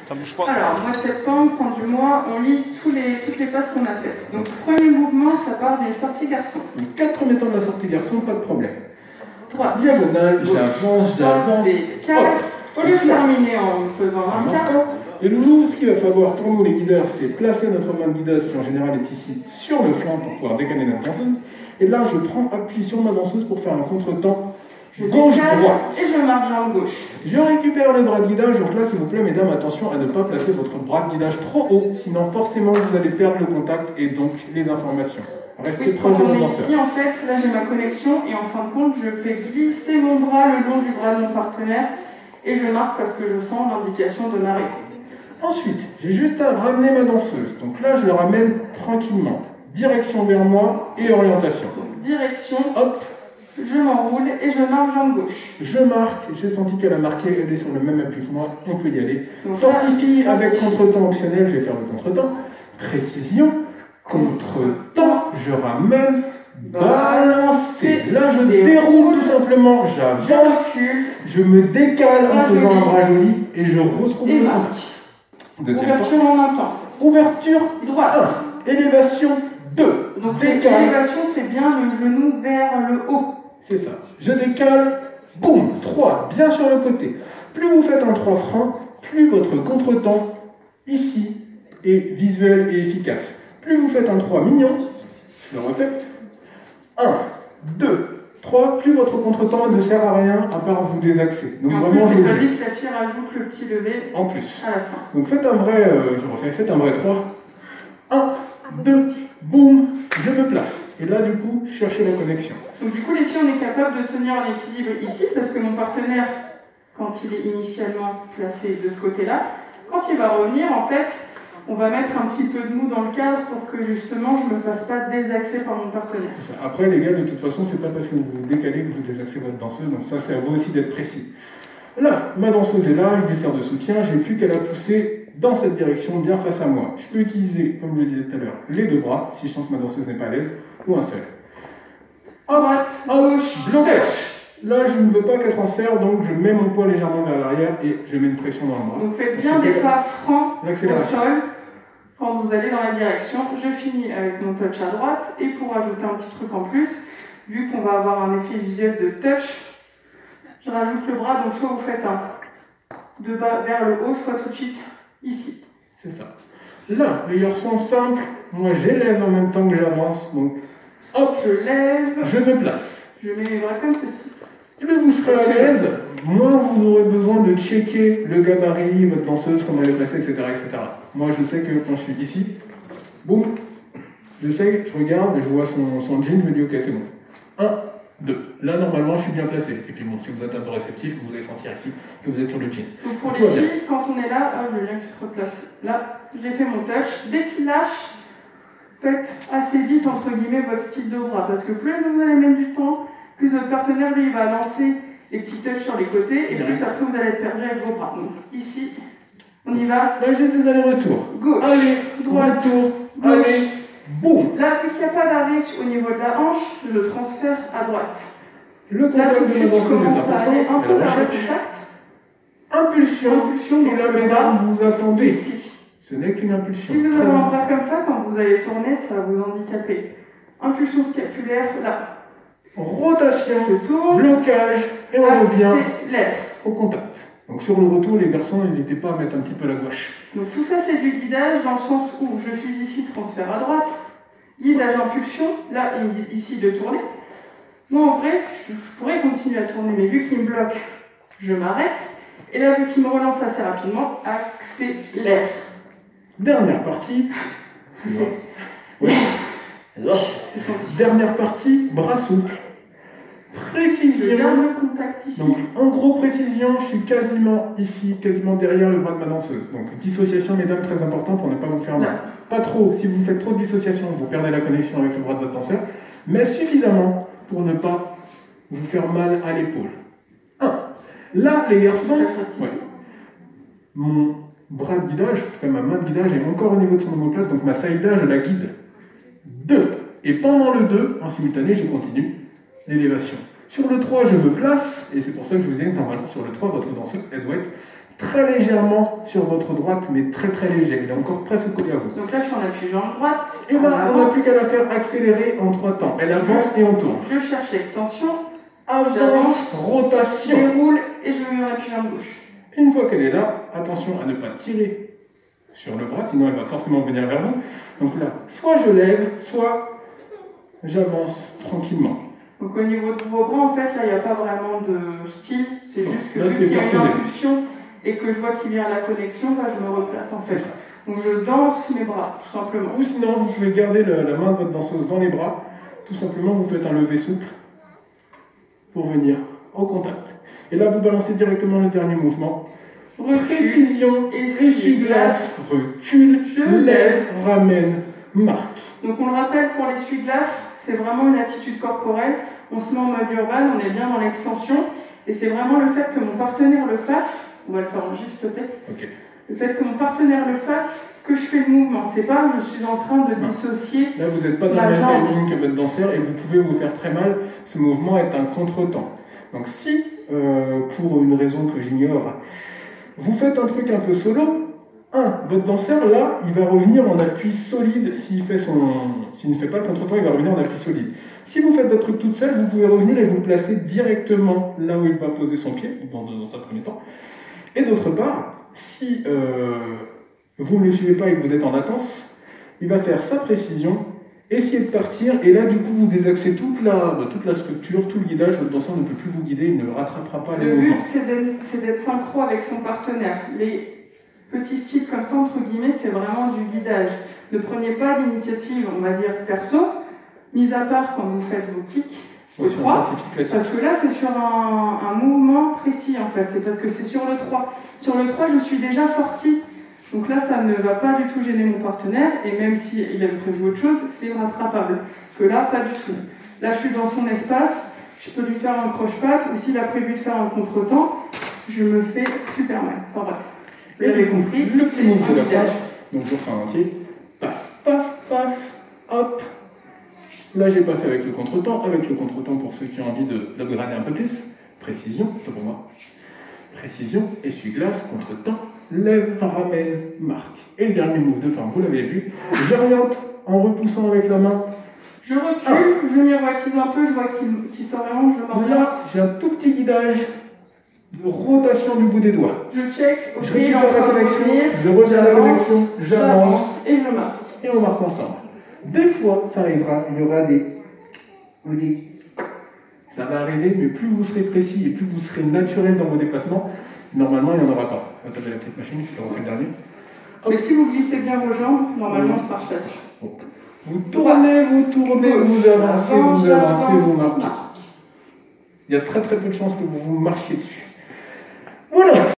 Ça bouge pas. Alors, mois de septembre, fin du mois, on lit toutes les passes qu'on a faites. Donc, premier mouvement, ça part d'une sortie garçon. Les 4 premiers temps de la sortie garçon, pas de problème. Droite. Diagonale, j'avance. Au lieu de terminer en faisant un quart. Et nous, ce qu'il va falloir pour nous les guideurs, c'est placer notre main de guideuse, qui en général est ici, sur le flanc pour pouvoir décaler notre danseuse. Et là, je prends appui sur ma danseuse pour faire un contre-temps gauche-droite. Et je marche en gauche. Je récupère le bras de guidage, donc là, s'il vous plaît, mesdames, attention à ne pas placer votre bras de guidage trop haut, sinon forcément vous allez perdre le contact et donc les informations. Restez proche de mon danseur. Ici, en fait, là j'ai ma connexion et en fin de compte, je fais glisser mon bras le long du bras de mon partenaire et je marque parce que je sens l'indication de m'arrêter. Ensuite, j'ai juste à ramener ma danseuse. Donc là, je le ramène tranquillement. Direction vers moi et orientation. Direction, hop, je m'enroule et je marche jambe gauche. Je marque, j'ai senti qu'elle a marqué, elle est sur le même appui que moi, on peut y aller. Fortifie avec contre-temps optionnel, je vais faire le contre-temps. Précision, contre-temps, je ramène, balancer. Là, je déroule tout simplement, j'avance, je me décale en faisant un bras joli et je retrouve le contact. Ouverture en un temps. Ouverture droite. 1. Élévation 2. Donc l'élévation, c'est bien le genou vers le haut. C'est ça. Je décale. Boum. 3. Bien sur le côté. Plus vous faites un 3 francs, plus votre contretemps ici est visuel et efficace. Plus vous faites un 3 mignon, je le refais. 1, 2, 3, plus votre contretemps ne sert à rien à part vous désaxer. Donc vraiment, je pas dit que la fille rajoute le petit levé en plus. À la fin. Donc faites un vrai, je refais, faites un vrai 3. 1, 2, boum, je me place. Et là, du coup, cherchez la connexion. Donc du coup, les filles, on est capable de tenir un équilibre ici, parce que mon partenaire, quand il est initialement placé de ce côté-là, quand il va revenir, en fait, on va mettre un petit peu de mou dans le cadre pour que justement je ne me fasse pas désaxer par mon partenaire. Après, les gars, de toute façon, c'est pas parce que vous vous décalez que vous désaxez votre danseuse, donc ça, c'est à vous aussi d'être précis. Là, ma danseuse est là, je lui sers de soutien, j'ai plus qu'à la pousser dans cette direction, bien face à moi. Je peux utiliser, comme je le disais tout à l'heure, les deux bras, si je sens que ma danseuse n'est pas à l'aise, ou un seul. À droite, à gauche, blocage. Là, je ne veux pas qu'elle transfère, donc je mets mon poids légèrement vers l'arrière et je mets une pression dans le bras. Donc faites bien des pas francs au sol quand vous allez dans la direction. Je finis avec mon touch à droite et pour ajouter un petit truc en plus, vu qu'on va avoir un effet visuel de touch, je rajoute le bras, donc soit vous faites un de bas vers le haut, soit tout de suite ici. C'est ça. Là, les garçons simples, moi j'élève en même temps que j'avance, donc hop, je lève, je me place. Je mets les bras comme ceci. Plus vous serez à l'aise, moins vous aurez besoin de checker le gabarit, votre danseuse, comment elle est placée, etc., etc. Moi, je sais que quand je suis ici, boum, je sais, je regarde, je vois son jean, je me dis, ok, c'est bon. 1, 2. Là, normalement, je suis bien placé. Et puis bon, si vous êtes un peu réceptif, vous allez sentir ici que vous êtes sur le jean. Donc pour les filles, quand on est là, je veux bien que tu te replaces. Là, j'ai fait mon touch. Dès qu'il lâche, faites assez vite, entre guillemets, votre style de bras. Parce que plus vous allez mettre du temps, plus votre partenaire, lui, il va lancer les petits touches sur les côtés, et plus après, vous allez être perdu avec vos bras. Donc ici, on y va. Là, j'ai des allers-retours. Gauche. Allez, droite, tour. Allez, boum. Là, vu qu'il n'y a pas d'arrêt au niveau de la hanche, je transfère à droite. Le contact de ma danseuse est important. Un peu vers le contact. Impulsion. Et là, mesdames, vous attendez. Ici. Ce n'est qu'une impulsion. Si vous avez un bras comme ça, quand vous allez tourner, ça va vous handicaper. Impulsion scapulaire, là. Rotation, blocage, et on revient au contact. Donc sur le retour, les garçons, n'hésitez pas à mettre un petit peu la gouache. Donc tout ça, c'est du guidage dans le sens où je suis ici, transfert à droite, guidage impulsion, là, il me dit ici de tourner. Moi, en vrai, je pourrais continuer à tourner, mais vu qu'il me bloque, je m'arrête. Et là, vu qu'il me relance assez rapidement, accélère. Dernière partie. Oui. Dernière partie, bras souple. Précision. Donc en gros précision, je suis quasiment ici, quasiment derrière le bras de ma danseuse. Donc dissociation, mesdames, très important pour ne pas vous faire mal. Pas trop, si vous faites trop de dissociation, vous perdez la connexion avec le bras de votre danseur, mais suffisamment pour ne pas vous faire mal à l'épaule. 1. Là, les garçons, mon bras de guidage, en tout cas ma main de guidage est encore au niveau de son omoplate, donc ma side-age, je la guide. 2. Et pendant le 2, en simultané, je continue l'élévation. Sur le 3, je me place, et c'est pour ça que je vous ai dit que normalement sur le 3, votre danseuse, elle doit être très légèrement sur votre droite, mais très très léger. Il est encore presque collé à vous. Donc là, je suis en appui jambe droite. Et là, on n'a plus qu'à la faire accélérer en 3 temps. Elle avance et on tourne. Je cherche l'extension. Avance, rotation. Je déroule et je me mets en appui jambe gauche. Une fois qu'elle est là, attention à ne pas tirer sur le bras, sinon elle va forcément venir vers vous. Donc là, soit je lève, soit j'avance tranquillement. Donc au niveau de vos bras, en fait, là, il n'y a pas vraiment de style. C'est juste que là, vu qu'il y a une impulsion et que je vois qu'il y a la connexion, là, je me replace en fait. Donc je danse mes bras, tout simplement. Ou sinon, vous pouvez garder la main de votre danseuse dans les bras. Tout simplement, vous faites un lever souple pour venir au contact. Et là, vous balancez directement le dernier mouvement. Précision, essuie-glace, recule, je lève, ramène, marque. Donc on le rappelle pour l'essuie-glace, c'est vraiment une attitude corporelle. On se met en mode urbain, on est bien dans l'extension. Et c'est vraiment le fait que mon partenaire le fasse. On va le faire en gif, s'il te plaît. Okay. Le fait que mon partenaire le fasse, que je fais le mouvement. C'est pas je suis en train de dissocier. Là, vous n'êtes pas dans le même timing que votre danseur et vous pouvez vous faire très mal. Ce mouvement est un contretemps. Donc si, pour une raison que j'ignore, vous faites un truc un peu solo, votre danseur, là, il va revenir en appui solide. S'il ne fait pas le contretemps, il va revenir en appui solide. Si vous faites votre truc toute seule, vous pouvez revenir et vous placer directement là où il va poser son pied, dans un premier temps. Et d'autre part, si vous ne le suivez pas et que vous êtes en latence, il va faire sa précision, essayer de partir, et là, du coup, vous désaxez toute la structure, tout le guidage, votre danseur ne peut plus vous guider, il ne rattrapera pas les mouvements. Le but, c'est d'être synchro avec son partenaire. Les petits styles comme ça, entre guillemets, c'est vraiment du guidage. Ne prenez pas l'initiative, on va dire, perso, mis à part quand vous faites vos kicks, le 3, parce que là, c'est sur un mouvement précis, en fait. C'est parce que c'est sur le 3. Sur le 3, je suis déjà sortie. Donc là, ça ne va pas du tout gêner mon partenaire, et même s'il avait prévu autre chose, c'est rattrapable. Parce que là, pas du tout. Là, je suis dans son espace, je peux lui faire un croche-patte, ou s'il a prévu de faire un contre-temps, je me fais super mal. Enfin bref, vous avez compris, le petit mouvement de la fin, donc je refais un entier, paf, paf, paf, hop. Là, j'ai pas fait avec le contre-temps. Avec le contre-temps, pour ceux qui ont envie d'upgrader un peu plus, précision, c'est pour moi. Précision, essuie-glace, contre-temps, lève, ramène, marque. Et le dernier move de fin, vous l'avez vu, j'oriente en repoussant avec la main. Je recule, je miroitise un peu, je vois qu'il s'oriente, je m'oriente. Là, j'ai un tout petit guidage de rotation du bout des doigts. Je check, ok, je récupère la connexion, je reviens à la connexion, j'avance, et je marque. Et on marque ensemble. Des fois, ça arrivera, il y aura des... Ça va arriver, mais plus vous serez précis et plus vous serez naturel dans vos déplacements, normalement, il n'y en aura pas. On va taper la petite machine, je vais refaire le dernier. Mais si vous glissez bien vos jambes, normalement, ça marche là-dessus. Vous tournez, vous avancez, vous marquez. Il y a très très peu de chances que vous marchiez dessus.